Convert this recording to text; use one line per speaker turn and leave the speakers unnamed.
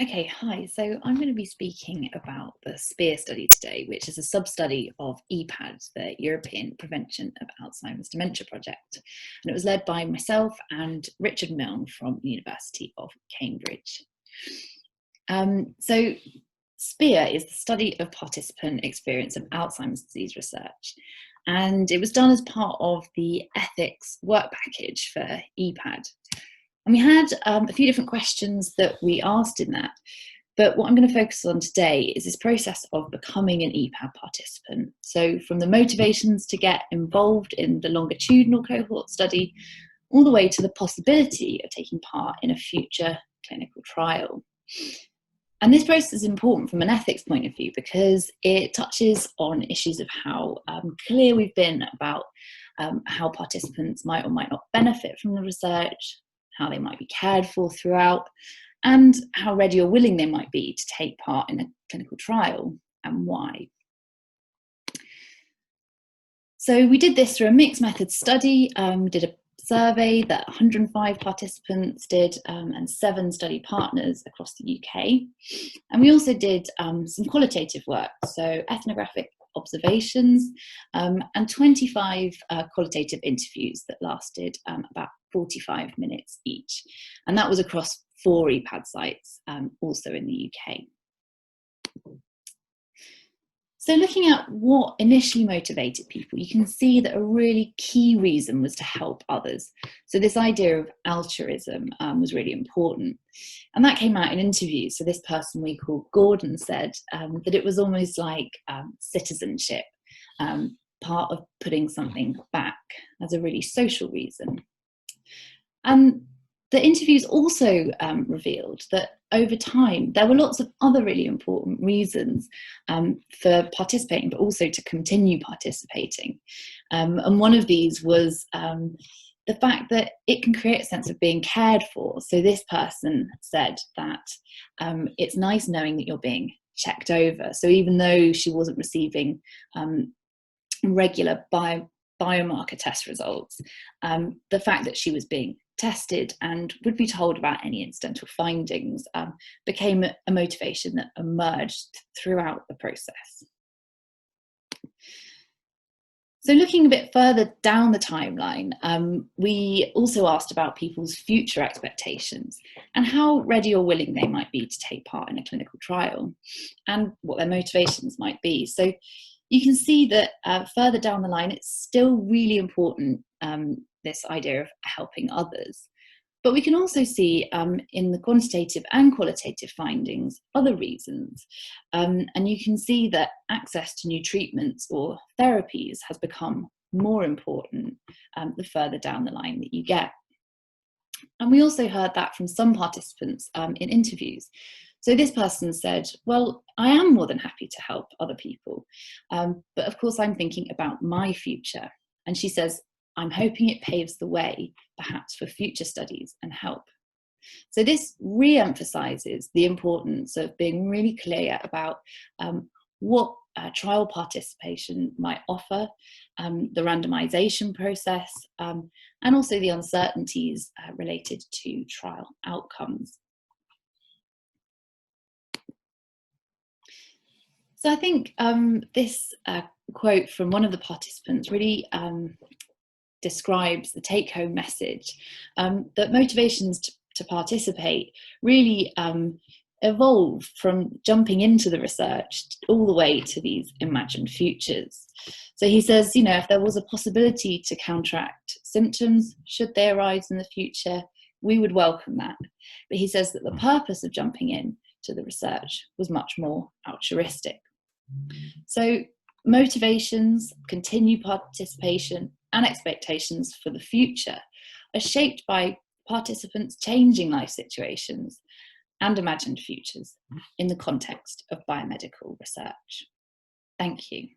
Okay, hi. So I'm going to be speaking about the SPEAR study today, which is a sub-study of EPAD, the European Prevention of Alzheimer's Dementia project. And it was led by myself and Richard Milne from the University of Cambridge. So SPEAR is the study of participant experience of Alzheimer's disease research. And it was done as part of the ethics work package for EPAD. And we had a few different questions that we asked in that. But what I'm going to focus on today is this process of becoming an EPAD participant. So from the motivations to get involved in the longitudinal cohort study, all the way to the possibility of taking part in a future clinical trial. And this process is important from an ethics point of view because it touches on issues of how clear we've been about how participants might or might not benefit from the research, how they might be cared for throughout, and how ready or willing they might be to take part in a clinical trial and why. So we did this through a mixed method study. We did a survey that 105 participants did and 7 study partners across the UK. And we also did some qualitative work, so ethnographic observations and 25 qualitative interviews that lasted about 45 minutes each. And that was across 4 EPAD sites, also in the UK. So looking at what initially motivated people, you can see that a really key reason was to help others. So this idea of altruism was really important. And that came out in interviews. So this person we called Gordon said that it was almost like citizenship, part of putting something back as a really social reason. And the interviews also revealed that over time, there were lots of other really important reasons for participating, but also to continue participating. And one of these was the fact that it can create a sense of being cared for. So this person said that it's nice knowing that you're being checked over. So even though she wasn't receiving regular biomarker test results, the fact that she was being tested and would be told about any incidental findings became a motivation that emerged throughout the process. So looking a bit further down the timeline, we also asked about people's future expectations and how ready or willing they might be to take part in a clinical trial and what their motivations might be. So you can see that further down the line, it's still really important, this idea of helping others. But we can also see in the quantitative and qualitative findings other reasons. And you can see that access to new treatments or therapies has become more important the further down the line that you get. And we also heard that from some participants in interviews. So this person said, well, I am more than happy to help other people, but of course I'm thinking about my future. And she says, I'm hoping it paves the way, perhaps, for future studies and help. So this re-emphasises the importance of being really clear about what trial participation might offer, the randomisation process, and also the uncertainties related to trial outcomes. So I think this quote from one of the participants really describes the take-home message that motivations to participate really evolve from jumping into the research all the way to these imagined futures. So he says, you know, if there was a possibility to counteract symptoms, should they arise in the future, we would welcome that. But he says that the purpose of jumping in to the research was much more altruistic. So motivations, continued participation, and expectations for the future are shaped by participants' changing life situations and imagined futures in the context of biomedical research. Thank you.